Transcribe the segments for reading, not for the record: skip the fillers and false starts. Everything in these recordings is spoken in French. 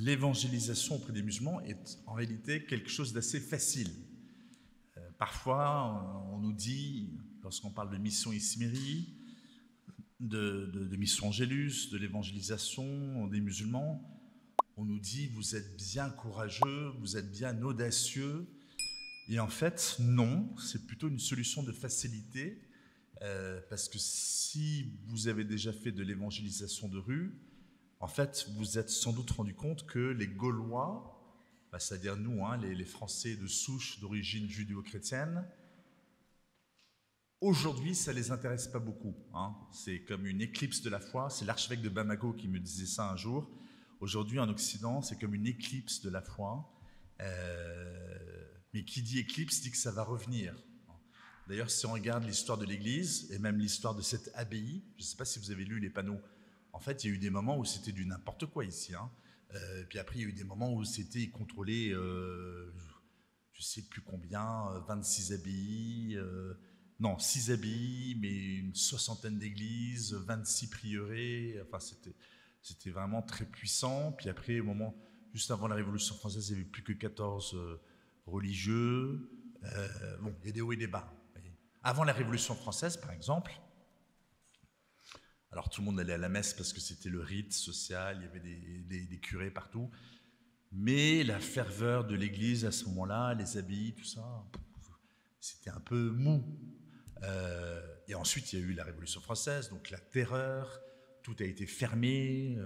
l'évangélisation auprès des musulmans est en réalité quelque chose d'assez facile. Parfois, on nous dit, lorsqu'on parle de mission Ismérie, de mission Angélus, de l'évangélisation des musulmans, on nous dit vous êtes bien courageux, vous êtes bien audacieux. Et en fait, non, c'est plutôt une solution de facilité, parce que si vous avez déjà fait de l'évangélisation de rue, en fait, vous êtes sans doute rendu compte que les Gaulois, c'est-à-dire nous, les Français de souche d'origine judéo-chrétienne, aujourd'hui, ça ne les intéresse pas beaucoup. C'est comme une éclipse de la foi. C'est l'archevêque de Bamako qui me disait ça un jour. Aujourd'hui, en Occident, c'est comme une éclipse de la foi. Mais qui dit éclipse dit que ça va revenir. D'ailleurs, si on regarde l'histoire de l'Église, et même l'histoire de cette abbaye, je ne sais pas si vous avez lu les panneaux, en fait, il y a eu des moments où c'était du n'importe quoi ici. Puis après, il y a eu des moments où c'était contrôlé, je ne sais plus combien, 26 abbayes, non, 6 abbayes, mais une soixantaine d'églises, 26 prieurés, enfin c'était vraiment très puissant. Puis après, au moment, juste avant la Révolution française, il n'y avait plus que 14 religieux. Bon, il y a des hauts et des bas. Avant la Révolution française, par exemple, alors tout le monde allait à la messe parce que c'était le rite social, il y avait des curés partout, mais la ferveur de l'église à ce moment-là, les abbayes, tout ça, c'était un peu mou. Et ensuite, il y a eu la Révolution française, donc la terreur, tout a été fermé,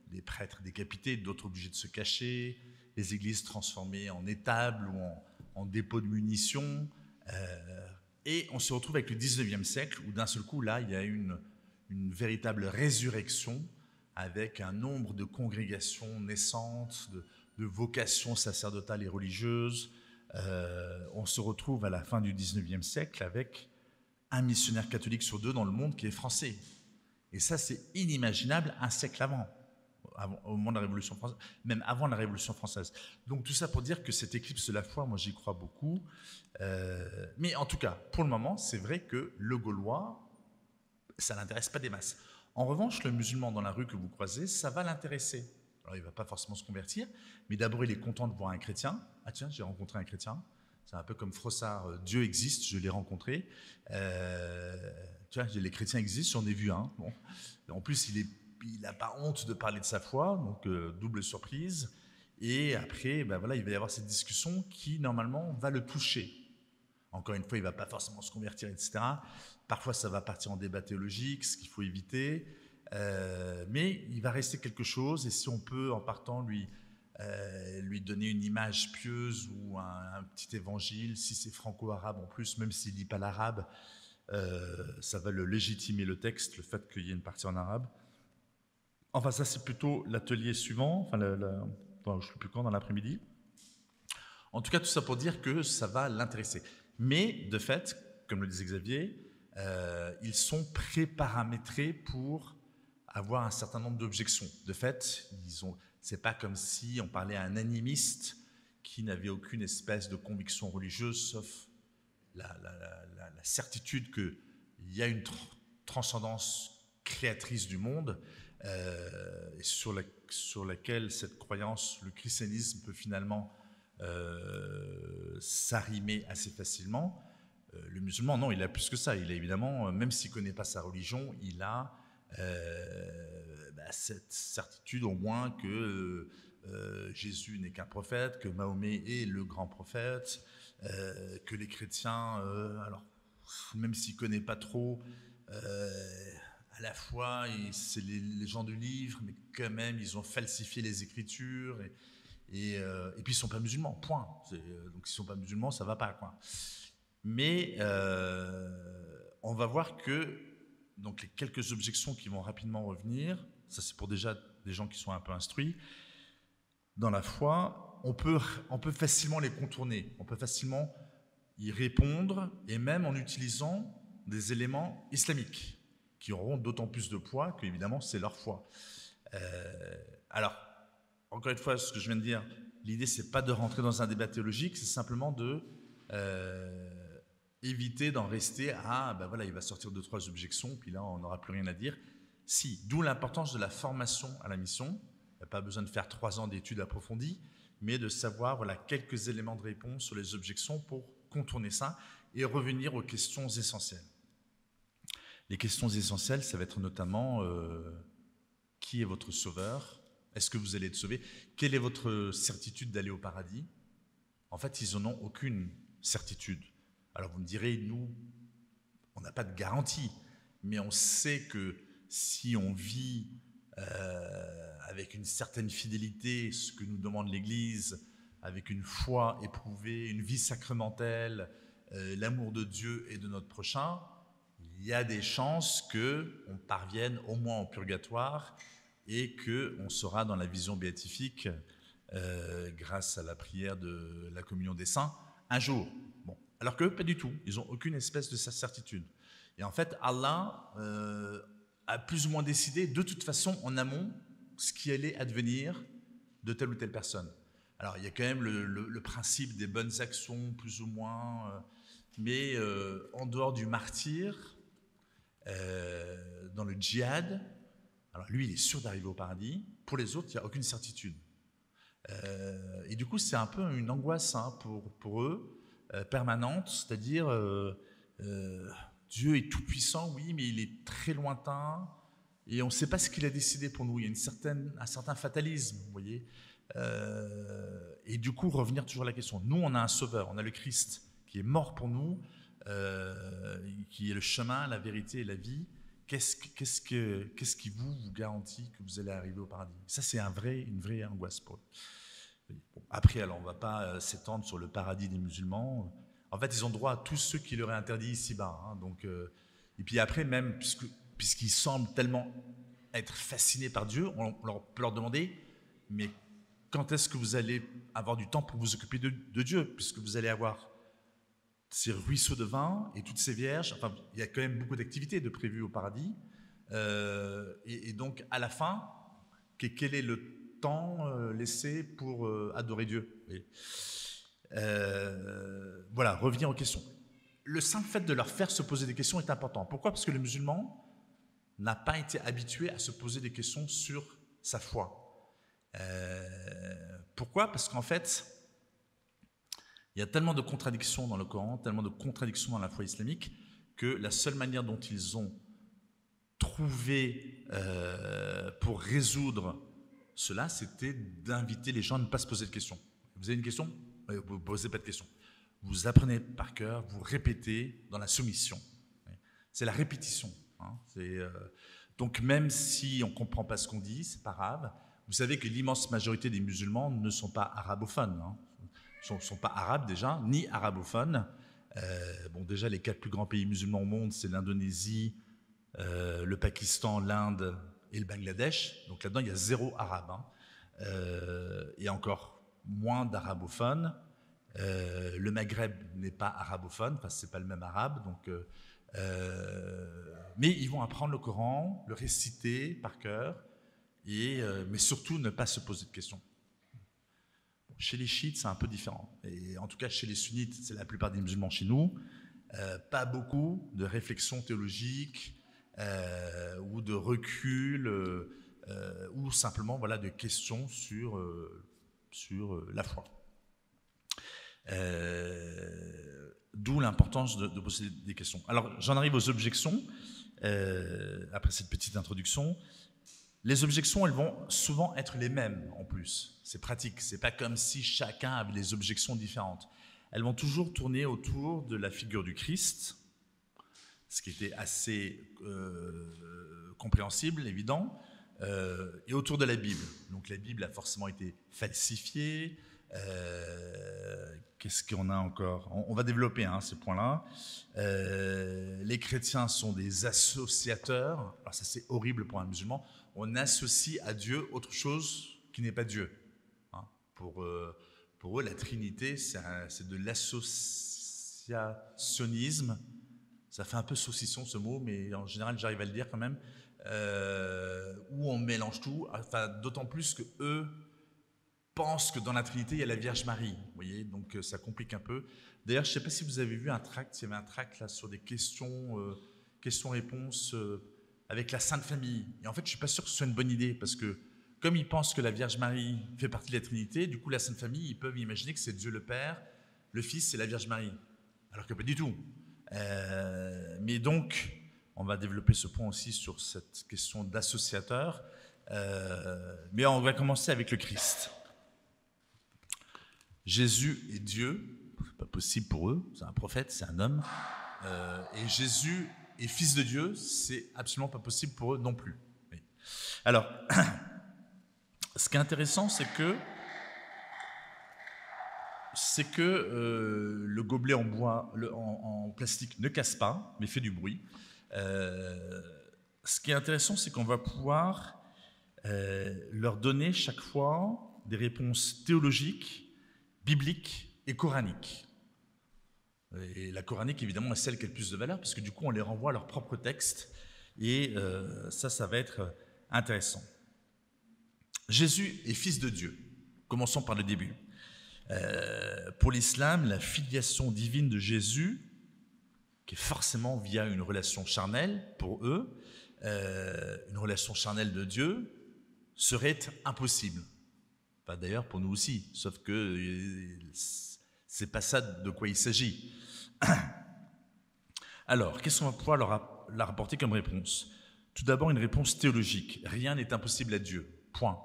des prêtres décapités, d'autres obligés de se cacher, les églises transformées en étables ou en dépôts de munitions. Et on se retrouve avec le 19e siècle, où d'un seul coup, là, il y a une véritable résurrection avec un nombre de congrégations naissantes, de vocations sacerdotales et religieuses. On se retrouve à la fin du 19e siècle avec un missionnaire catholique sur 2 dans le monde qui est français. Et ça, c'est inimaginable un siècle avant, au moment de la Révolution française, même avant la Révolution française. Donc tout ça pour dire que cette éclipse de la foi, moi j'y crois beaucoup. Mais en tout cas, pour le moment, c'est vrai que le Gaulois, ça ne l'intéresse pas des masses. En revanche, le musulman dans la rue que vous croisez, ça va l'intéresser. Alors il ne va pas forcément se convertir, mais d'abord il est content de voir un chrétien. Ah tiens, j'ai rencontré un chrétien. C'est un peu comme Frossard, Dieu existe, je l'ai rencontré. Tu vois, les chrétiens existent, j'en ai vu un. Bon. En plus, il n'a pas honte de parler de sa foi, donc double surprise. Et après, voilà, il va y avoir cette discussion qui, normalement, va le toucher. Encore une fois, il ne va pas forcément se convertir, etc. Parfois, ça va partir en débat théologique, ce qu'il faut éviter. Mais il va rester quelque chose, et si on peut, en partant, lui donner une image pieuse ou un petit évangile, si c'est franco-arabe en plus, même s'il ne lit pas l'arabe, ça va le légitimer le texte, le fait qu'il y ait une partie en arabe. Enfin, ça, c'est plutôt l'atelier suivant, enfin, je ne sais plus quand, dans l'après-midi. En tout cas, tout ça pour dire que ça va l'intéresser. Mais, de fait, comme le disait Xavier, ils sont pré-paramétrés pour avoir un certain nombre d'objections. De fait, c'est pas comme si on parlait à un animiste qui n'avait aucune espèce de conviction religieuse, sauf la certitude qu'il y a une transcendance créatrice du monde, sur laquelle cette croyance, le christianisme, peut finalement s'arrimer assez facilement. Le musulman, non, il a plus que ça. Il a évidemment, même s'il ne connaît pas sa religion, il a cette certitude au moins que Jésus n'est qu'un prophète, que Mahomet est le grand prophète, que les chrétiens, alors même s'il ne connaît pas trop, à la fois c'est les gens du livre, mais quand même ils ont falsifié les Écritures et puis ils ne sont pas musulmans, point. Donc s'ils ne sont pas musulmans, ça ne va pas, quoi. Mais on va voir que donc les quelques objections qui vont rapidement revenir, ça c'est pour déjà des gens qui sont un peu instruits, dans la foi, on peut facilement les contourner, on peut facilement y répondre, et même en utilisant des éléments islamiques, qui auront d'autant plus de poids qu'évidemment c'est leur foi. Alors, encore une fois, ce que je viens de dire, l'idée c'est pas de rentrer dans un débat théologique, c'est simplement de éviter d'en rester à, voilà, il va sortir 2-3 objections, puis là on n'aura plus rien à dire. D'où l'importance de la formation à la mission, Il n'y a pas besoin de faire 3 ans d'études approfondies, mais de savoir voilà, quelques éléments de réponse sur les objections pour contourner ça et revenir aux questions essentielles. Les questions essentielles, ça va être notamment qui est votre sauveur? Est-ce que vous allez être sauvé? Quelle est votre certitude d'aller au paradis? En fait, ils n'en ont aucune certitude. Alors vous me direz, nous, on n'a pas de garantie, mais on sait que si on vit avec une certaine fidélité, ce que nous demande l'Église, avec une foi éprouvée, une vie sacramentelle, l'amour de Dieu et de notre prochain, il y a des chances qu'on parvienne au moins au purgatoire et qu'on sera dans la vision béatifique grâce à la prière de la communion des saints un jour. Bon. Alors qu'eux, pas du tout. Ils n'ont aucune espèce de certitude. Et en fait, Allah a plus ou moins décidé de toute façon en amont ce qui allait advenir de telle ou telle personne. Alors, il y a quand même le principe des bonnes actions, plus ou moins, mais en dehors du martyr, dans le djihad, alors lui, il est sûr d'arriver au paradis. Pour les autres, il n'y a aucune certitude. Et du coup, c'est un peu une angoisse pour eux, permanente, c'est-à-dire Dieu est tout-puissant, oui, mais il est très lointain, et on ne sait pas ce qu'il a décidé pour nous. Il y a un certain fatalisme, vous voyez. Et du coup, revenir toujours à la question. Nous, on a un sauveur, on a le Christ qui est mort pour nous, qui est le chemin, la vérité et la vie. Qu'est-ce qui vous garantit que vous allez arriver au paradis? Ça, c'est une vraie angoisse pour eux. Bon, après, alors, on ne va pas s'étendre sur le paradis des musulmans. En fait, ils ont droit à tous ceux qui leur est interdit ici-bas. Hein, donc, et puis après, même, puisqu'ils semblent tellement être fascinés par Dieu, on peut leur demander, mais quand est-ce que vous allez avoir du temps pour vous occuper de Dieu, puisque vous allez avoir ces ruisseaux de vin et toutes ces vierges. Enfin, il y a quand même beaucoup d'activités de prévues au paradis. Et donc, à la fin, quel est le temps laissé pour adorer Dieu? Voilà, revenir aux questions. Le simple fait de leur faire se poser des questions est important. Pourquoi? Parce que le musulman n'a pas été habitué à se poser des questions sur sa foi. Pourquoi? Parce qu'en fait, il y a tellement de contradictions dans le Coran, tellement de contradictions dans la foi islamique, que la seule manière dont ils ont trouvé pour résoudre cela, c'était d'inviter les gens à ne pas se poser de questions. Vous avez une question? Vous ne posez pas de questions. Vous apprenez par cœur, vous répétez dans la soumission. C'est la répétition. Hein. Donc même si on ne comprend pas ce qu'on dit, c'est pas grave. Vous savez que l'immense majorité des musulmans ne sont pas arabophones. Hein. Ne sont pas arabes déjà, ni arabophones. Bon, déjà, les 4 plus grands pays musulmans au monde, c'est l'Indonésie, le Pakistan, l'Inde et le Bangladesh. Donc là-dedans, il y a 0 arabe. Hein. Et encore moins d'arabophones. Le Maghreb n'est pas arabophone, enfin, c'est pas le même arabe. Donc, mais ils vont apprendre le Coran, le réciter par cœur, mais surtout ne pas se poser de questions. Chez les chiites, c'est un peu différent. Et en tout cas, chez les sunnites, c'est la plupart des musulmans chez nous, pas beaucoup de réflexion théologique ou de recul ou simplement voilà, de questions sur la foi. D'où l'importance de poser des questions. Alors, j'en arrive aux objections, après cette petite introduction. Les objections, elles vont souvent être les mêmes en plus. C'est pratique. C'est pas comme si chacun avait des objections différentes. Elles vont toujours tourner autour de la figure du Christ, ce qui était assez compréhensible, évident, et autour de la Bible. Donc la Bible a forcément été falsifiée. Qu'est-ce qu'on a encore? On va développer ces points-là. Les chrétiens sont des associateurs. Alors ça, c'est horrible pour un musulman. On associe à Dieu autre chose qui n'est pas Dieu. Hein. Pour eux, la Trinité, c'est de l'associationnisme. Ça fait un peu saucisson ce mot, mais en général, j'arrive à le dire quand même. Où on mélange tout. Enfin, d'autant plus que eux pensent que dans la Trinité, il y a la Vierge Marie. Vous voyez, donc ça complique un peu. D'ailleurs, je ne sais pas si vous avez vu un tract. Il y avait un tract là sur des questions-réponses. Avec la Sainte Famille. Et en fait, je ne suis pas sûr que ce soit une bonne idée, parce que comme ils pensent que la Vierge Marie fait partie de la Trinité, du coup, la Sainte Famille, ils peuvent imaginer que c'est Dieu le Père, le Fils et la Vierge Marie. Alors que pas du tout. Mais donc, on va développer ce point aussi sur cette question d'associateur. Mais on va commencer avec le Christ. Jésus est Dieu, c'est pas possible pour eux, c'est un prophète, c'est un homme. Et Jésus est fils de Dieu, c'est absolument pas possible pour eux non plus. Oui. Alors, ce qui est intéressant, c'est que le gobelet en bois, en plastique ne casse pas, mais fait du bruit. Ce qui est intéressant, c'est qu'on va pouvoir leur donner chaque fois des réponses théologiques, bibliques et coraniques. Et la coranique, évidemment, est celle qui a le plus de valeur, parce que du coup, on les renvoie à leur propre texte, et ça va être intéressant. Jésus est fils de Dieu. Commençons par le début. Pour l'islam, la filiation divine de Jésus, qui est forcément via une relation charnelle, pour eux, une relation charnelle de Dieu, serait impossible. Enfin, d'ailleurs, pour nous aussi, sauf que c'est pas ça de quoi il s'agit. Alors, qu'est-ce qu'on va pouvoir leur apporter comme réponse? Tout d'abord, une réponse théologique. Rien n'est impossible à Dieu. Point.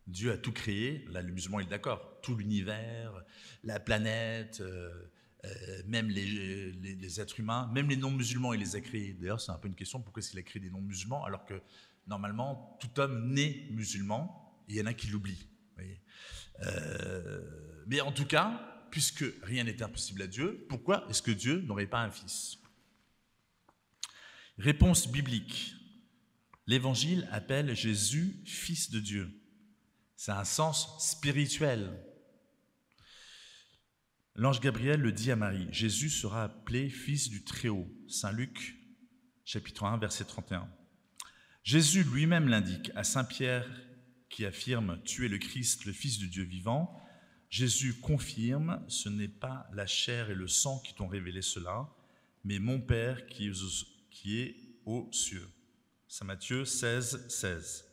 Dieu a tout créé, là le musulman est d'accord, tout l'univers, la planète, même les êtres humains, même les non-musulmans il les a créés. D'ailleurs c'est un peu une question, pourquoi est-ce qu'il a créé des non-musulmans alors que normalement tout homme naît musulman, et il y en a qui l'oublient. Mais en tout cas, puisque rien n'est impossible à Dieu, pourquoi est-ce que Dieu n'aurait pas un fils? Réponse biblique. L'Évangile appelle Jésus fils de Dieu. C'est un sens spirituel. L'ange Gabriel le dit à Marie, Jésus sera appelé fils du Très-Haut. Saint Luc, chapitre 1, verset 31. Jésus lui-même l'indique à Saint Pierre qui affirme « Tu es le Christ, le Fils du Dieu vivant ». Jésus confirme « Ce n'est pas la chair et le sang qui t'ont révélé cela, mais mon Père qui est aux cieux ». Saint Matthieu 16, 16.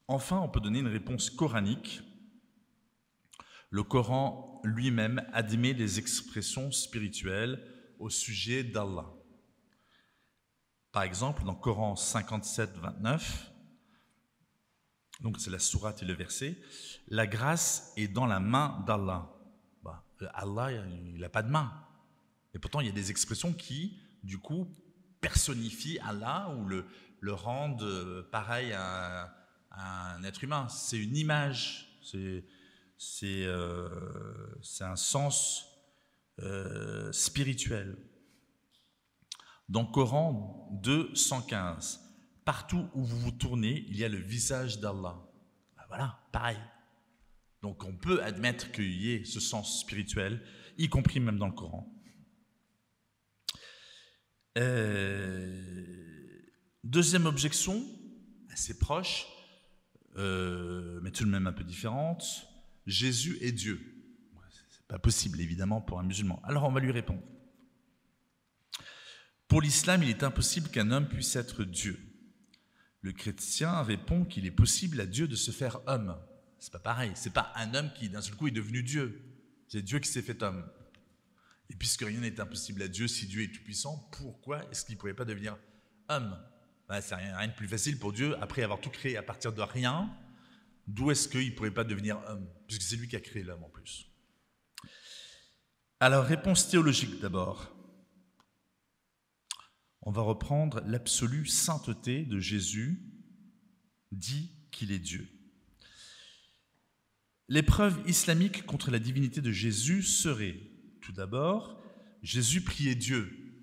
Enfin, on peut donner une réponse coranique. Le Coran lui-même admet des expressions spirituelles au sujet d'Allah. Par exemple, dans Coran 57, 29, donc c'est la sourate et le verset, « La grâce est dans la main d'Allah ». Allah, il n'a pas de main. Et pourtant, il y a des expressions qui, du coup, personnifient Allah ou le rendent pareil à un être humain. C'est une image, c'est un sens spirituel. Dans Coran 2, 115, partout où vous vous tournez, il y a le visage d'Allah. Voilà, pareil. Donc on peut admettre qu'il y ait ce sens spirituel, y compris même dans le Coran. Deuxième objection, assez proche, mais tout de même un peu différente. Jésus est Dieu. C'est pas possible, évidemment, pour un musulman. Alors on va lui répondre. Pour l'islam, il est impossible qu'un homme puisse être Dieu. Le chrétien répond qu'il est possible à Dieu de se faire homme. C'est pas pareil. C'est pas un homme qui, d'un seul coup, est devenu Dieu. C'est Dieu qui s'est fait homme. Et puisque rien n'est impossible à Dieu, si Dieu est tout-puissant, pourquoi est-ce qu'il ne pourrait pas devenir homme? C'est rien de plus facile pour Dieu, après avoir tout créé à partir de rien, d'où est-ce qu'il ne pourrait pas devenir homme? Puisque c'est lui qui a créé l'homme en plus. Alors, réponse théologique d'abord. On va reprendre l'absolue sainteté de Jésus, dit qu'il est Dieu. Les preuves islamiques contre la divinité de Jésus seraient, tout d'abord, Jésus priait Dieu,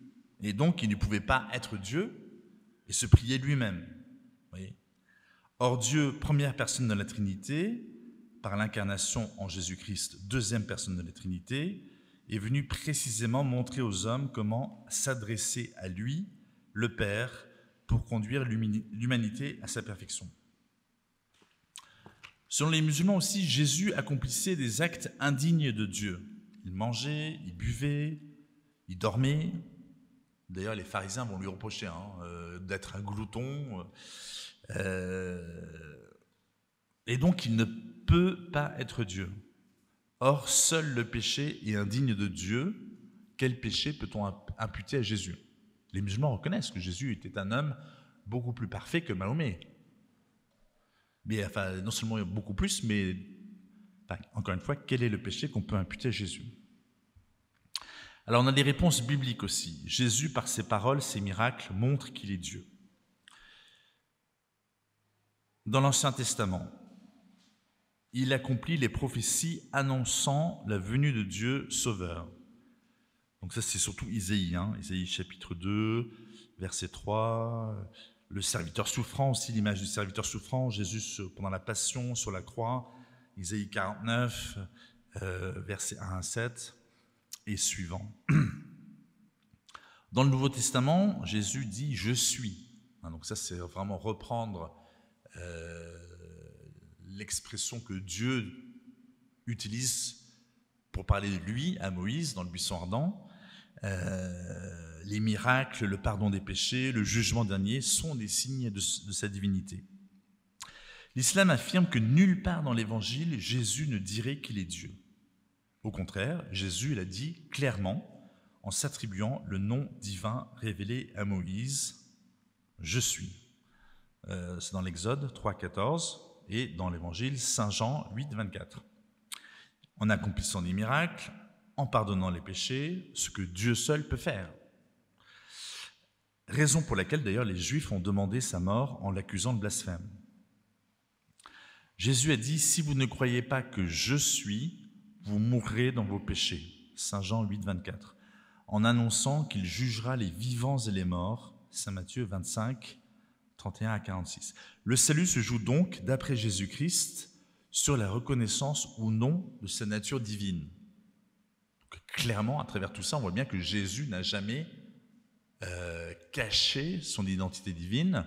et donc il ne pouvait pas être Dieu et se prier lui-même. Voyez. Or Dieu, première personne de la Trinité, par l'incarnation en Jésus-Christ, deuxième personne de la Trinité, est venu précisément montrer aux hommes comment s'adresser à lui, le Père, pour conduire l'humanité à sa perfection. Selon les musulmans aussi, Jésus accomplissait des actes indignes de Dieu. Il mangeait, il buvait, il dormait. D'ailleurs, les pharisiens vont lui reprocher d'être un glouton. Et donc, il ne peut pas être Dieu. Or, seul le péché est indigne de Dieu. Quel péché peut-on imputer à Jésus? Les musulmans reconnaissent que Jésus était un homme beaucoup plus parfait que Mahomet. Mais enfin, non seulement beaucoup plus, mais enfin, encore une fois, quel est le péché qu'on peut imputer à Jésus? Alors, on a des réponses bibliques aussi. Jésus, par ses paroles, ses miracles, montre qu'il est Dieu. Dans l'Ancien Testament, il accomplit les prophéties annonçant la venue de Dieu sauveur. Donc ça, c'est surtout Isaïe, Isaïe chapitre 2, verset 3. Le serviteur souffrant aussi, l'image du serviteur souffrant, Jésus pendant la passion sur la croix, Isaïe 49, versets 1 à 7 et suivant. Dans le Nouveau Testament, Jésus dit « Je suis ». Donc ça, c'est vraiment reprendre l'expression que Dieu utilise pour parler de lui à Moïse dans le buisson ardent. Les miracles, le pardon des péchés, le jugement dernier sont des signes de sa divinité. L'islam affirme que nulle part dans l'Évangile, Jésus ne dirait qu'il est Dieu. Au contraire, Jésus l'a dit clairement en s'attribuant le nom divin révélé à Moïse, « Je suis ». C'est dans l'Exode 3,14 et dans l'Évangile Saint Jean 8,24. En accomplissant des miracles, en pardonnant les péchés, ce que Dieu seul peut faire. Raison pour laquelle d'ailleurs les Juifs ont demandé sa mort en l'accusant de blasphème. Jésus a dit « Si vous ne croyez pas que je suis, vous mourrez dans vos péchés ». Saint Jean 8,24. En annonçant qu'il jugera les vivants et les morts. Saint Matthieu 25, 31 à 46. Le salut se joue donc, d'après Jésus-Christ, sur la reconnaissance ou non de sa nature divine. Donc, clairement, à travers tout ça, on voit bien que Jésus n'a jamais caché son identité divine.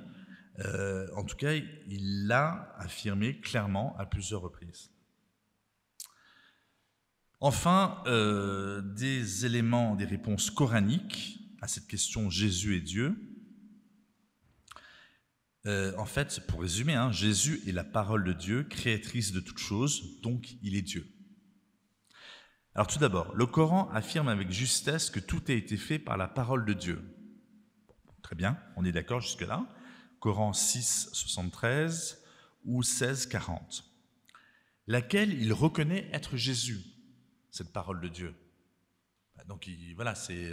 En tout cas, il l'a affirmé clairement à plusieurs reprises. Enfin, des éléments, des réponses coraniques à cette question « Jésus est Dieu ». En fait, pour résumer, Jésus est la parole de Dieu, créatrice de toutes choses, donc il est Dieu. Alors tout d'abord, le Coran affirme avec justesse que tout a été fait par la parole de Dieu. Très bien, on est d'accord jusque-là. Coran 6, 73 ou 16, 40. Laquelle il reconnaît être Jésus, cette parole de Dieu. Donc voilà, c'est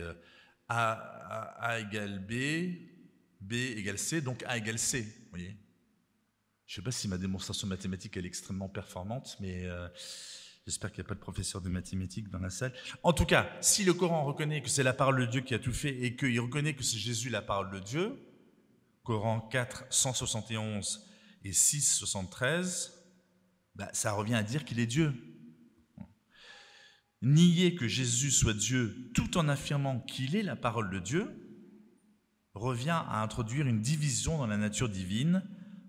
A égale B, B égale C, donc A égale C. Vous voyez, je ne sais pas si ma démonstration mathématique elle est extrêmement performante, mais j'espère qu'il n'y a pas de professeur de mathématiques dans la salle. En tout cas, si le Coran reconnaît que c'est la parole de Dieu qui a tout fait et qu'il reconnaît que c'est Jésus la parole de Dieu, Coran 4, 171 et 6, 73, ça revient à dire qu'il est Dieu. Nier que Jésus soit Dieu tout en affirmant qu'il est la parole de Dieu revient à introduire une division dans la nature divine,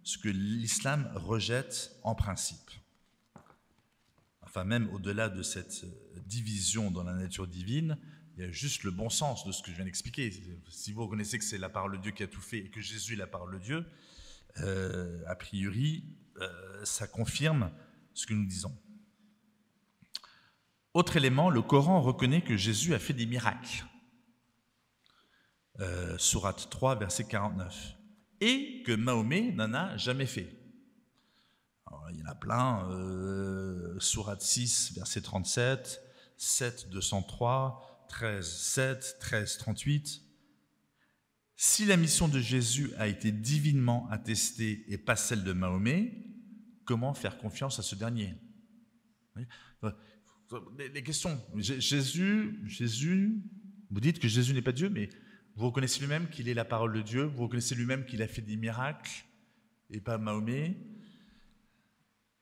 ce que l'islam rejette en principe. Enfin, même au-delà de cette division dans la nature divine, il y a juste le bon sens de ce que je viens d'expliquer. Si vous reconnaissez que c'est la parole de Dieu qui a tout fait et que Jésus est la parole de Dieu, a priori, ça confirme ce que nous disons. Autre élément, le Coran reconnaît que Jésus a fait des miracles. Sourate 3, verset 49. Et que Mahomet n'en a jamais fait. Alors, il y en a plein. Sourate 6, verset 37, 7, 203, 13, 7, 13, 38. Si la mission de Jésus a été divinement attestée et pas celle de Mahomet, comment faire confiance à ce dernier? Les questions. Jésus, vous dites que Jésus n'est pas Dieu, mais vous reconnaissez lui-même qu'il est la parole de Dieu, vous reconnaissez lui-même qu'il a fait des miracles et pas Mahomet.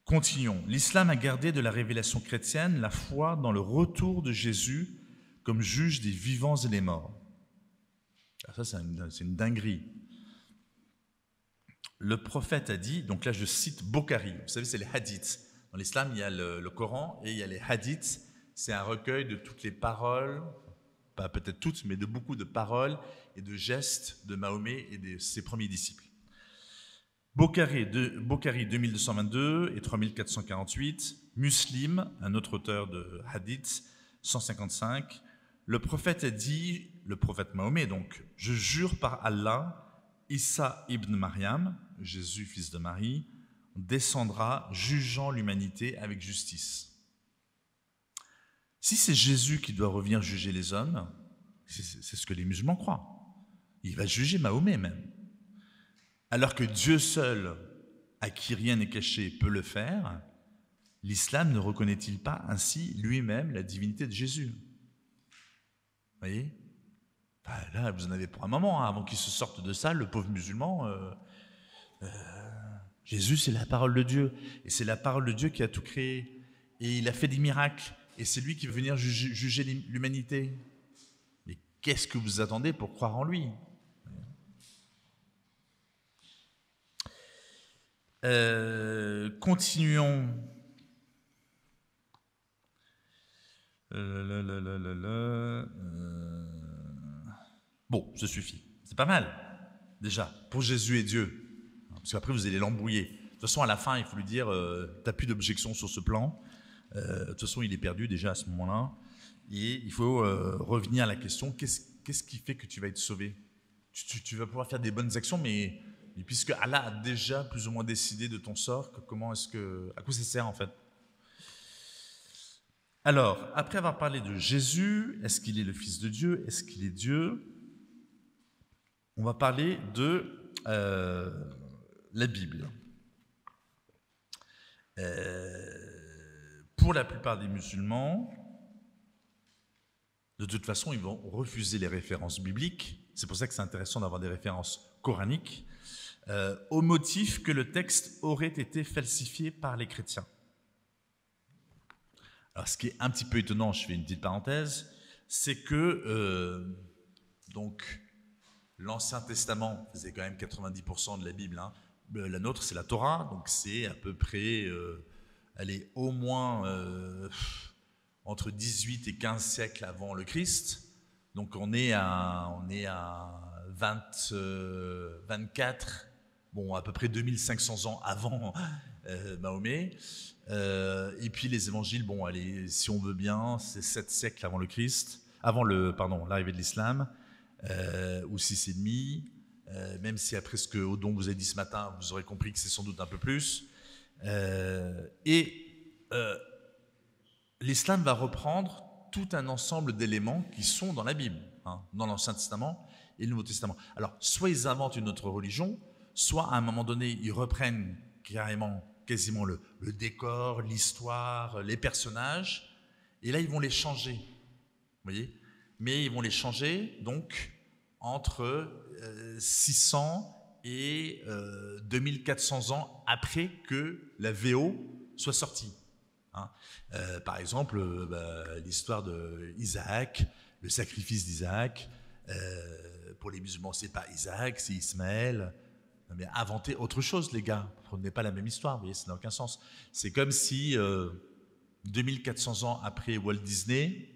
Continuons. L'islam a gardé de la révélation chrétienne la foi dans le retour de Jésus comme juge des vivants et des morts. Ça, c'est une dinguerie. Le prophète a dit, donc là je cite Bokhari, vous savez c'est les hadiths. Dans l'islam il y a le Coran et il y a les hadiths, c'est un recueil de toutes les paroles, pas peut-être toutes, mais de beaucoup de paroles et de gestes de Mahomet et de ses premiers disciples. Bokhari 2222 et 3448. Muslim, un autre auteur de hadith, 155. Le prophète a dit, le prophète Mahomet, donc, je jure par Allah, Issa ibn Maryam, Jésus fils de Marie, descendra jugeant l'humanité avec justice. Si c'est Jésus qui doit revenir juger les hommes, c'est ce que les musulmans croient. Il va juger Mahomet même. Alors que Dieu seul, à qui rien n'est caché, peut le faire, l'islam ne reconnaît-il pas ainsi lui-même la divinité de Jésus? Vous voyez? Là, vous en avez pour un moment, hein, avant qu'il se sorte de ça, le pauvre musulman. Jésus, c'est la parole de Dieu. Et c'est la parole de Dieu qui a tout créé. Et il a fait des miracles. Et c'est lui qui veut venir juger l'humanité. Mais qu'est-ce que vous attendez pour croire en lui? Continuons. Bon, ça suffit. C'est pas mal, déjà, pour Jésus et Dieu. Parce qu'après, vous allez l'embrouiller. De toute façon, à la fin, il faut lui dire t'as plus d'objection sur ce plan. De toute façon, il est perdu déjà à ce moment-là. Et il faut revenir à la question qu'est-ce qui fait que tu vas être sauvé? Tu vas pouvoir faire des bonnes actions, mais puisque Allah a déjà plus ou moins décidé de ton sort, à quoi ça sert en fait? Alors, après avoir parlé de Jésus, est-ce qu'il est le Fils de Dieu? Est-ce qu'il est Dieu? On va parler de la Bible. Pour la plupart des musulmans, de toute façon, ils vont refuser les références bibliques. C'est pour ça que c'est intéressant d'avoir des références coraniques, au motif que le texte aurait été falsifié par les chrétiens. Alors, ce qui est un petit peu étonnant, je fais une petite parenthèse, c'est que donc l'Ancien Testament faisait quand même 90% de la Bible. Hein. La nôtre, c'est la Torah, donc c'est à peu près, elle est au moins entre 18 et 15 siècles avant le Christ. Donc on est à 24, bon, à peu près 2500 ans avant Mahomet. Et puis les évangiles, bon, allez, si on veut bien, c'est 7 siècles avant le Christ, l'arrivée de l'islam, ou 6,5, même si après ce dont vous avez dit ce matin, vous aurez compris que c'est sans doute un peu plus. L'islam va reprendre tout un ensemble d'éléments qui sont dans la Bible, hein, dans l'Ancien Testament et le Nouveau Testament. Alors, soit ils inventent une autre religion, soit à un moment donné, ils reprennent quasiment le décor, l'histoire, les personnages, et là, ils vont les changer, vous voyez? Mais ils vont les changer, donc, entre 600 et 2400 ans après que la VO soit sortie. Hein. Par exemple, l'histoire d'Isaac, le sacrifice d'Isaac, pour les musulmans, c'est pas Isaac, c'est Ismaël. Mais inventez autre chose, les gars. Prenez pas la même histoire, vous voyez, ça n'a aucun sens. C'est comme si 2400 ans après Walt Disney,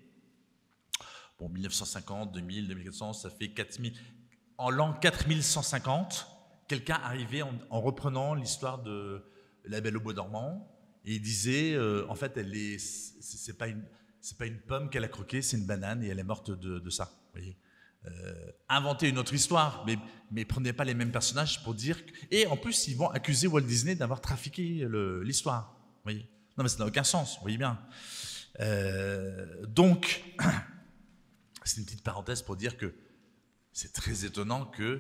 bon, 1950, 2000, 2400, ça fait 4000. En l'an 4150, quelqu'un arrivait en reprenant l'histoire de La Belle au bois dormant, et il disait, en fait, c'est pas une pomme qu'elle a croquée, c'est une banane, et elle est morte de ça, vous voyez. Inventer une autre histoire, mais prenez pas les mêmes personnages pour dire... Et en plus, ils vont accuser Walt Disney d'avoir trafiqué l'histoire. Vous voyez? Non, mais ça n'a aucun sens, vous voyez bien. Donc, c'est une petite parenthèse pour dire que c'est très étonnant que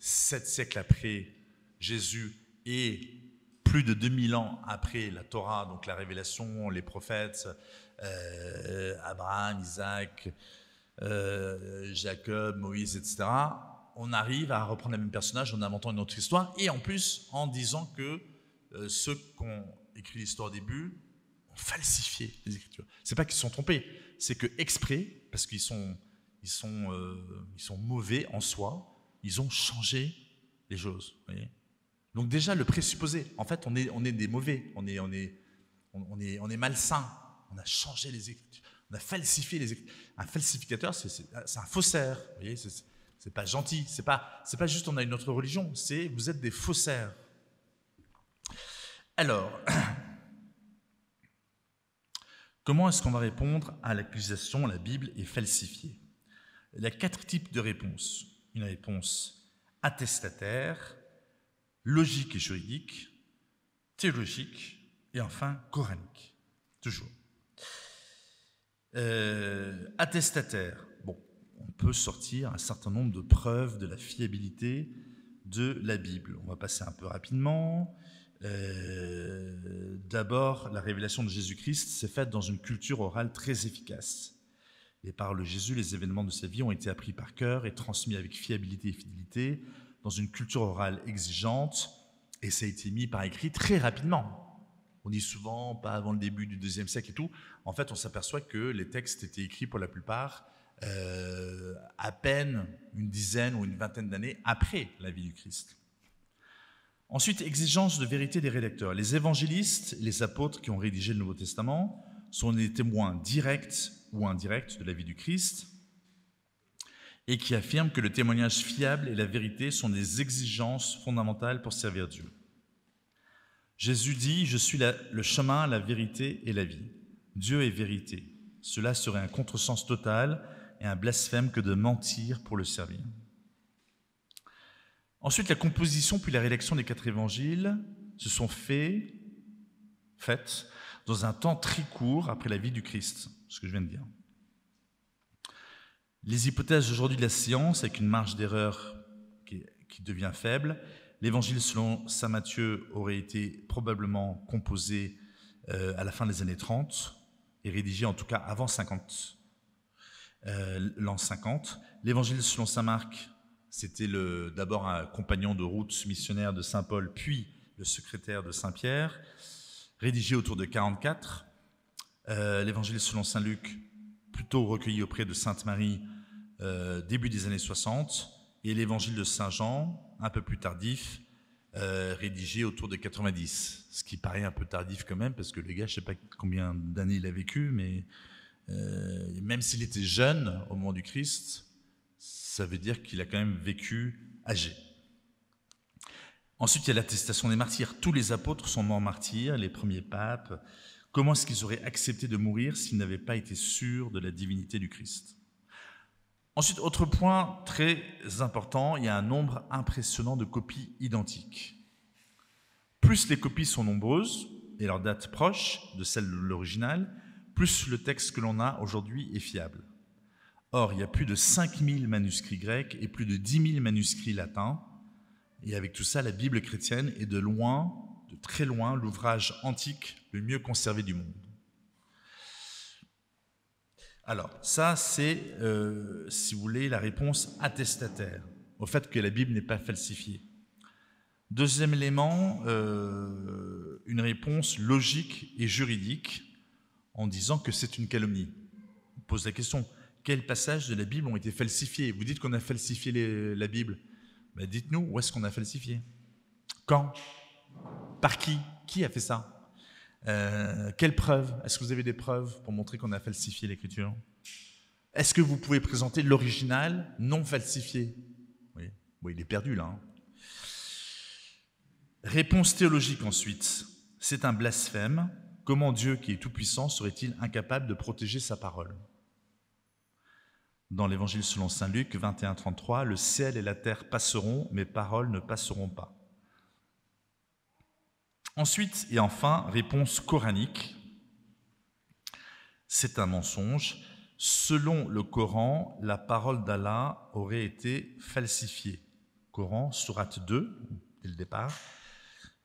7 siècles après Jésus et plus de 2000 ans après la Torah, donc la révélation, les prophètes, Abraham, Isaac... Jacob, Moïse, etc., on arrive à reprendre les mêmes personnages en inventant une autre histoire, et en plus en disant que ceux qui ont écrit l'histoire au début ont falsifié les Écritures. C'est pas qu'ils se sont trompés, c'est que exprès, parce qu'ils sont mauvais en soi, ils ont changé les choses. Vous voyez. Donc déjà le présupposé, en fait on est des mauvais, on est malsains, on a changé les Écritures. On a falsifié les Écritures. Un falsificateur, c'est un faussaire. Vous voyez, c'est pas gentil. C'est pas juste on a une autre religion. Vous êtes des faussaires. Alors, comment est-ce qu'on va répondre à l'accusation « la Bible est falsifiée » Il y a 4 types de réponses. Une réponse attestataire, logique et juridique, théologique et enfin coranique. Toujours. Attestataire. Bon, on peut sortir un certain nombre de preuves de la fiabilité de la Bible. On va passer un peu rapidement. D'abord, la révélation de Jésus-Christ s'est faite dans une culture orale très efficace. Les paroles de Jésus, les événements de sa vie ont été appris par cœur et transmis avec fiabilité et fidélité dans une culture orale exigeante, et ça a été mis par écrit très rapidement. On dit souvent, pas avant le début du IIe siècle et tout. En fait, on s'aperçoit que les textes étaient écrits pour la plupart à peine une dizaine ou une vingtaine d'années après la vie du Christ. Ensuite, exigence de vérité des rédacteurs. Les évangélistes et les apôtres qui ont rédigé le Nouveau Testament sont des témoins directs ou indirects de la vie du Christ et qui affirment que le témoignage fiable et la vérité sont des exigences fondamentales pour servir Dieu. Jésus dit « Je suis le chemin, la vérité et la vie. Dieu est vérité. Cela serait un contresens total et un blasphème que de mentir pour le servir. » Ensuite, la composition puis la rédaction des 4 évangiles se sont faites dans un temps très court après la vie du Christ, ce que je viens de dire. Les hypothèses aujourd'hui de la science, avec une marge d'erreur qui devient faible, l'évangile selon saint Matthieu aurait été probablement composé à la fin des années 30 et rédigé en tout cas avant l'an 50. L'évangile selon saint Marc, c'était d'abord un compagnon de route missionnaire de saint Paul, puis le secrétaire de saint Pierre, rédigé autour de 44. L'évangile selon saint Luc, plutôt recueilli auprès de sainte Marie, début des années 60. Et l'évangile de saint Jean, un peu plus tardif, rédigé autour de 90. Ce qui paraît un peu tardif quand même, parce que le gars, je ne sais pas combien d'années il a vécu, mais même s'il était jeune au moment du Christ, ça veut dire qu'il a quand même vécu âgé. Ensuite, il y a l'attestation des martyrs. Tous les apôtres sont morts martyrs, les premiers papes. Comment est-ce qu'ils auraient accepté de mourir s'ils n'avaient pas été sûrs de la divinité du Christ? Ensuite, autre point très important, il y a un nombre impressionnant de copies identiques. Plus les copies sont nombreuses et leur date proche de celle de l'original, plus le texte que l'on a aujourd'hui est fiable. Or, il y a plus de 5000 manuscrits grecs et plus de 10 000 manuscrits latins. Et avec tout ça, la Bible chrétienne est de loin, de très loin, l'ouvrage antique le mieux conservé du monde. Alors, ça, c'est, si vous voulez, la réponse attestataire au fait que la Bible n'est pas falsifiée. Deuxième élément, une réponse logique et juridique en disant que c'est une calomnie. On pose la question, quels passages de la Bible ont été falsifiés? Vous dites qu'on a falsifié la Bible. Ben dites-nous, où est-ce qu'on a falsifié? Quand? Par qui? Qui a fait ça? Quelles preuves? Est-ce que vous avez des preuves pour montrer qu'on a falsifié l'écriture? Est-ce que vous pouvez présenter l'original non falsifié? Oui, bon, il est perdu là. Réponse théologique ensuite. C'est un blasphème. Comment Dieu, qui est tout-puissant, serait-il incapable de protéger sa parole? Dans l'évangile selon saint Luc 21-33, le ciel et la terre passeront, mes paroles ne passeront pas. Ensuite et enfin, réponse coranique. C'est un mensonge. Selon le Coran, la parole d'Allah aurait été falsifiée. Coran, sourate 2, dès le départ,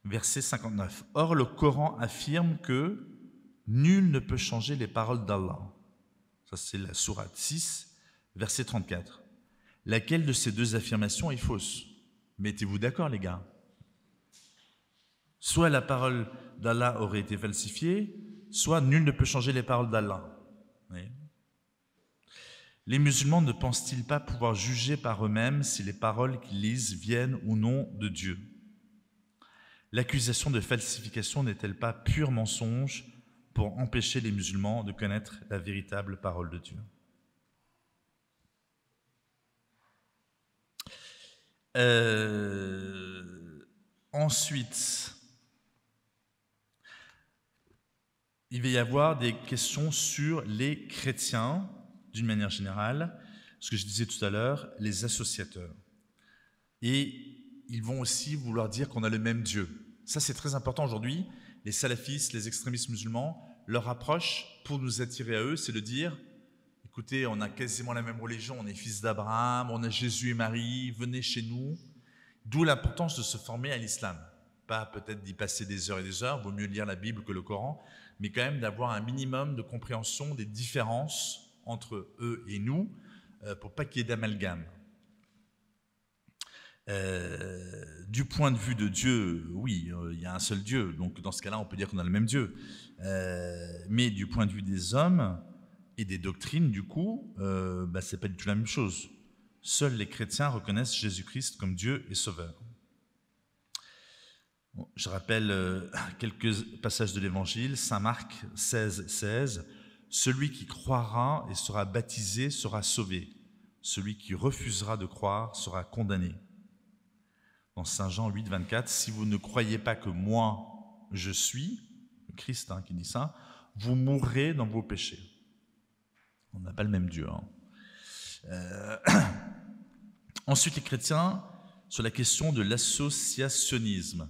verset 59. Or, le Coran affirme que nul ne peut changer les paroles d'Allah. Ça, c'est la sourate 6, verset 34. Laquelle de ces deux affirmations est fausse? Mettez-vous d'accord, les gars. Soit la parole d'Allah aurait été falsifiée, soit nul ne peut changer les paroles d'Allah. Oui. Les musulmans ne pensent-ils pas pouvoir juger par eux-mêmes si les paroles qu'ils lisent viennent ou non de Dieu? L'accusation de falsification n'est-elle pas pur mensonge pour empêcher les musulmans de connaître la véritable parole de Dieu? Ensuite, il va y avoir des questions sur les chrétiens, d'une manière générale, ce que je disais tout à l'heure, les associateurs. Et ils vont aussi vouloir dire qu'on a le même Dieu. Ça, c'est très important aujourd'hui. Les salafistes, les extrémistes musulmans, leur approche pour nous attirer à eux, c'est de dire, écoutez, on a quasiment la même religion, on est fils d'Abraham, on a Jésus et Marie, venez chez nous. D'où l'importance de se former à l'islam. Pas peut-être d'y passer des heures et des heures, vaut mieux lire la Bible que le Coran, mais quand même d'avoir un minimum de compréhension des différences entre eux et nous, pour pas qu'il y ait d'amalgame. Du point de vue de Dieu, oui, il y a un seul Dieu, donc dans ce cas-là, on peut dire qu'on a le même Dieu. Mais du point de vue des hommes et des doctrines, du coup, c'est pas du tout la même chose. Seuls les chrétiens reconnaissent Jésus-Christ comme Dieu et Sauveur. Bon, je rappelle quelques passages de l'Évangile. Saint Marc 16, 16. Celui qui croira et sera baptisé sera sauvé. Celui qui refusera de croire sera condamné. Dans Saint Jean 8, 24, si vous ne croyez pas que moi je suis, le Christ qui dit ça, vous mourrez dans vos péchés. On n'a pas le même Dieu. Ensuite, les chrétiens, sur la question de l'associationnisme.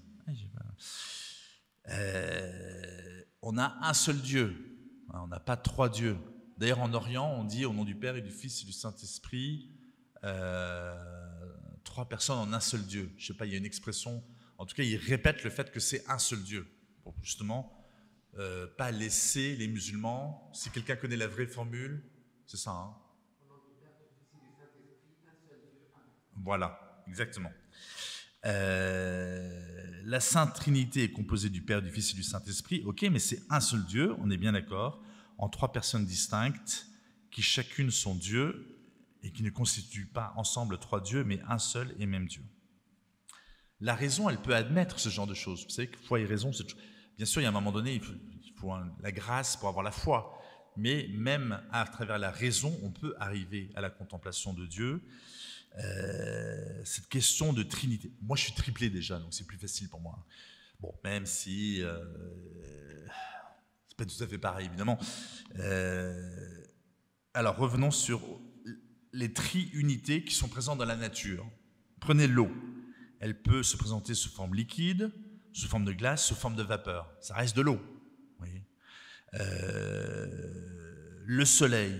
On a un seul Dieu, on n'a pas trois dieux. D'ailleurs, en Orient, on dit au nom du Père et du Fils et du Saint-Esprit, trois personnes en un seul Dieu. Je ne sais pas, il y a une expression, en tout cas, ils répètent le fait que c'est un seul Dieu, pour justement pas laisser les musulmans, si quelqu'un connaît la vraie formule, c'est ça, Voilà, exactement. La Sainte Trinité est composée du Père, du Fils et du Saint-Esprit, ok, mais c'est un seul Dieu, on est bien d'accord, en trois personnes distinctes, qui chacune sont Dieu, et qui ne constituent pas ensemble trois dieux, mais un seul et même Dieu. La raison, elle peut admettre ce genre de choses. Vous savez que foi et raison, c'est... Bien sûr, il y a un moment donné, il faut la grâce pour avoir la foi, mais même à travers la raison, on peut arriver à la contemplation de Dieu. Cette question de Trinité. Moi, je suis triplé déjà, donc c'est plus facile pour moi. Bon, même si c'est pas tout à fait pareil, évidemment. Alors, revenons sur les triunités qui sont présentes dans la nature. Prenez l'eau. Elle peut se présenter sous forme liquide, sous forme de glace, sous forme de vapeur. Ça reste de l'eau. Oui. Le soleil,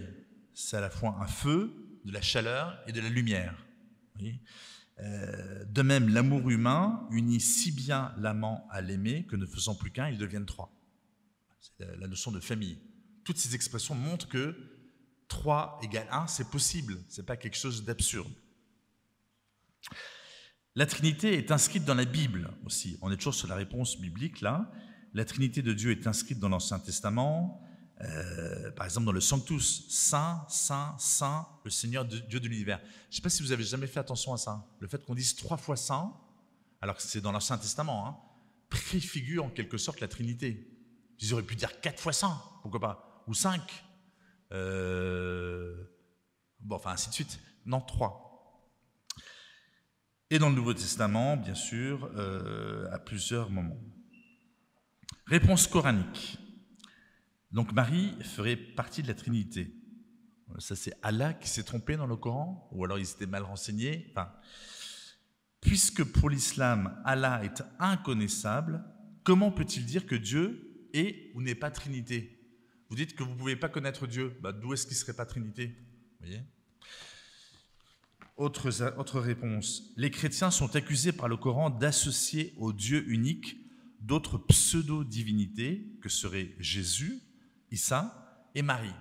c'est à la fois un feu, de la chaleur et de la lumière. Oui. De même, l'amour humain unit si bien l'amant à l'aimer que ne faisant plus qu'un, ils deviennent trois. C'est la notion de famille. Toutes ces expressions montrent que 3 égale 1, c'est possible, ce n'est pas quelque chose d'absurde. La Trinité est inscrite dans la Bible aussi. On est toujours sur la réponse biblique là. La Trinité de Dieu est inscrite dans l'Ancien Testament, par exemple dans le Sanctus, Saint, Saint, Saint, le Seigneur Dieu de l'univers. Je ne sais pas si vous avez jamais fait attention à ça. Le fait qu'on dise 3 fois Saint, alors que c'est dans l'Ancien Testament, préfigure en quelque sorte la Trinité. Ils auraient pu dire 4 fois Saint, pourquoi pas, ou 5. Ainsi de suite. Non, 3. Et dans le Nouveau Testament, bien sûr, à plusieurs moments. Réponse coranique. Donc Marie ferait partie de la Trinité. Ça, c'est Allah qui s'est trompé dans le Coran, ou alors ils étaient mal renseignés. Puisque pour l'islam, Allah est inconnaissable, comment peut-il dire que Dieu est ou n'est pas Trinité? Vous dites que vous ne pouvez pas connaître Dieu. D'où est-ce qu'il ne serait pas Trinité? Vous voyez? Autre réponse. Les chrétiens sont accusés par le Coran d'associer au Dieu unique d'autres pseudo-divinités que seraient Jésus, Issa et Marie.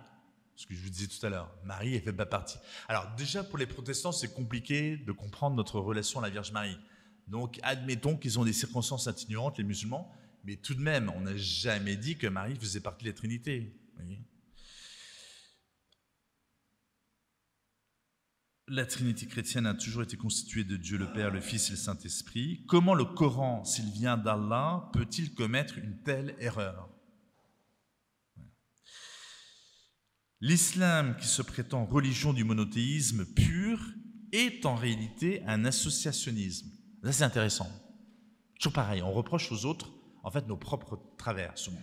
Ce que je vous disais tout à l'heure. Marie ne fait pas partie. Alors déjà, pour les protestants, c'est compliqué de comprendre notre relation à la Vierge Marie. Donc admettons qu'ils ont des circonstances atténuantes, les musulmans, mais tout de même, on n'a jamais dit que Marie faisait partie de la Trinité. Vous voyez ? La Trinité chrétienne a toujours été constituée de Dieu le Père, le Fils et le Saint-Esprit. Comment le Coran, s'il vient d'Allah, peut-il commettre une telle erreur? L'islam, qui se prétend religion du monothéisme pur, est en réalité un associationnisme. Ça, c'est intéressant. Toujours pareil, on reproche aux autres, en fait, nos propres travers, souvent.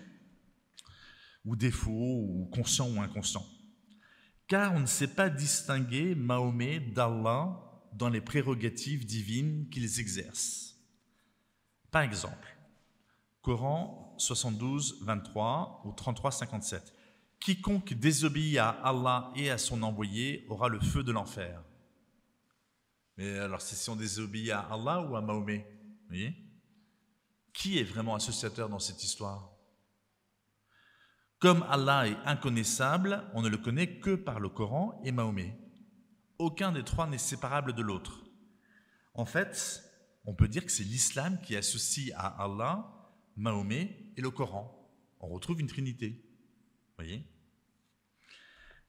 ou défaut, ou conscient ou inconscient. Car on ne sait pas distinguer Mahomet d'Allah dans les prérogatives divines qu'ils exercent. Par exemple, Coran 72, 23 ou 33, 57. Quiconque désobéit à Allah et à son envoyé aura le feu de l'enfer. Mais alors, c'est si on désobéit à Allah ou à Mahomet? Vous voyez? Qui est vraiment associateur dans cette histoire? Comme Allah est inconnaissable, on ne le connaît que par le Coran et Mahomet. Aucun des trois n'est séparable de l'autre. En fait, on peut dire que c'est l'islam qui associe à Allah, Mahomet et le Coran. On retrouve une trinité. Vous voyez?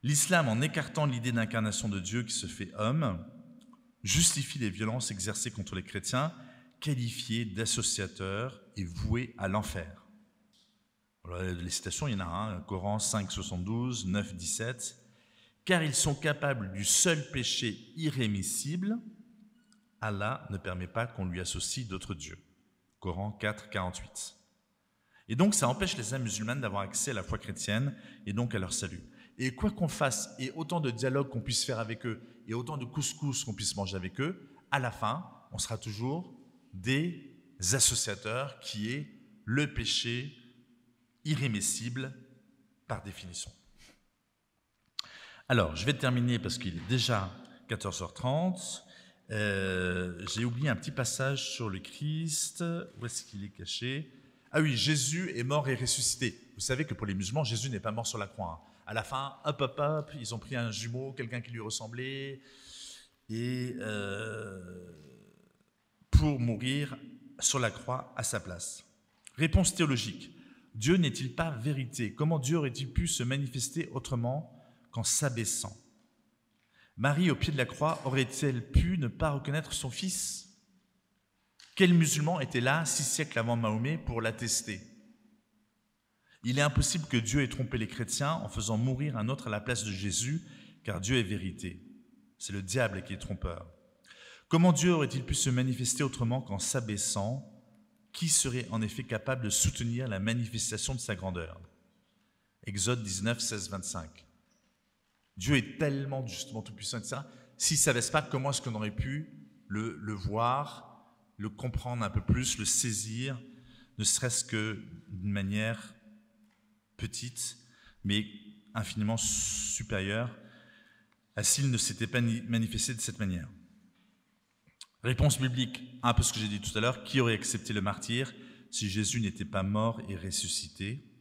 L'islam, en écartant l'idée d'incarnation de Dieu qui se fait homme, justifie les violences exercées contre les chrétiens, qualifiés d'associateurs et voués à l'enfer. Alors, les citations, il y en a un, Coran 5, 72, 9, 17. Car ils sont capables du seul péché irrémissible, Allah ne permet pas qu'on lui associe d'autres dieux. Coran 4, 48. Et donc, ça empêche les âmes musulmanes d'avoir accès à la foi chrétienne et donc à leur salut. Et quoi qu'on fasse, et autant de dialogues qu'on puisse faire avec eux, et autant de couscous qu'on puisse manger avec eux, à la fin, on sera toujours des associateurs qui est le péché irrémissible par définition. Alors, je vais terminer parce qu'il est déjà 14h30. J'ai oublié un petit passage sur le Christ. Où est-ce qu'il est caché? Ah oui, Jésus est mort et ressuscité. Vous savez que pour les musulmans, Jésus n'est pas mort sur la croix. À la fin, hop, ils ont pris un jumeau, quelqu'un qui lui ressemblait, et pour mourir sur la croix à sa place. Réponse théologique. Dieu n'est-il pas vérité? Comment Dieu aurait-il pu se manifester autrement qu'en s'abaissant? Marie, au pied de la croix, aurait-elle pu ne pas reconnaître son fils? Quel musulman était là 6 siècles avant Mahomet pour l'attester? Il est impossible que Dieu ait trompé les chrétiens en faisant mourir un autre à la place de Jésus, car Dieu est vérité. C'est le diable qui est trompeur. Comment Dieu aurait-il pu se manifester autrement qu'en s'abaissant? Qui serait en effet capable de soutenir la manifestation de sa grandeur? Exode 19, 16, 25. Dieu est tellement justement tout-puissant, etc. S'il ne s'abaisse pas, comment est-ce qu'on aurait pu le voir, le comprendre un peu plus, le saisir, ne serait-ce que d'une manière petite, mais infiniment supérieure, à s'il ne s'était pas manifesté de cette manière? Réponse biblique, un peu ce que j'ai dit tout à l'heure, qui aurait accepté le martyre si Jésus n'était pas mort et ressuscité?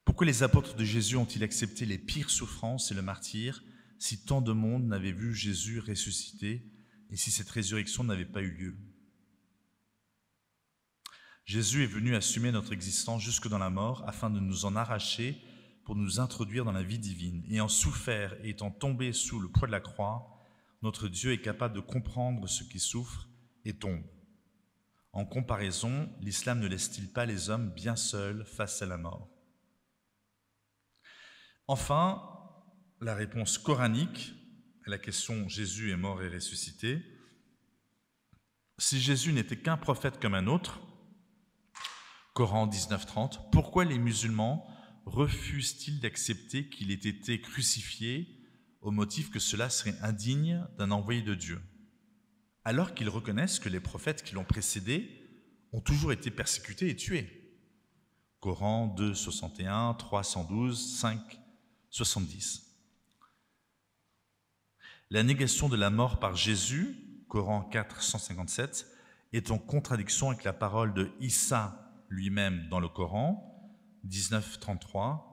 Pourquoi les apôtres de Jésus ont-ils accepté les pires souffrances et le martyre si tant de monde n'avait vu Jésus ressuscité et si cette résurrection n'avait pas eu lieu? Jésus est venu assumer notre existence jusque dans la mort afin de nous en arracher pour nous introduire dans la vie divine. Ayant souffert et étant tombé sous le poids de la croix, notre Dieu est capable de comprendre ceux qui souffrent et tombent. En comparaison, l'islam ne laisse-t-il pas les hommes bien seuls face à la mort? Enfin, la réponse coranique à la question « Jésus est mort et ressuscité ». Si Jésus n'était qu'un prophète comme un autre, Coran 19:30, pourquoi les musulmans refusent-ils d'accepter qu'il ait été crucifié au motif que cela serait indigne d'un envoyé de Dieu, alors qu'ils reconnaissent que les prophètes qui l'ont précédé ont toujours été persécutés et tués? Coran 2, 61, 3, 112, 5, 70. La négation de la mort par Jésus, Coran 4, 157, est en contradiction avec la parole de Issa lui-même dans le Coran 19, 33.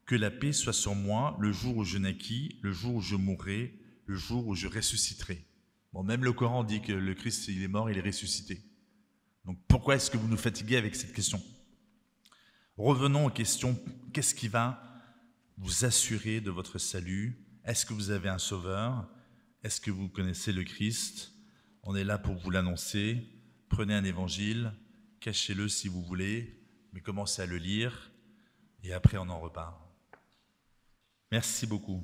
Que la paix soit sur moi le jour où je naquis, le jour où je mourrai, le jour où je ressusciterai. Bon, même le Coran dit que le Christ, il est mort, il est ressuscité. Donc pourquoi est-ce que vous nous fatiguez avec cette question? Revenons aux questions. Qu'est-ce qui va vous assurer de votre salut? Est-ce que vous avez un sauveur? Est-ce que vous connaissez le Christ? On est là pour vous l'annoncer. Prenez un évangile, cachez-le si vous voulez, mais commencez à le lire et après on en repart. Merci beaucoup.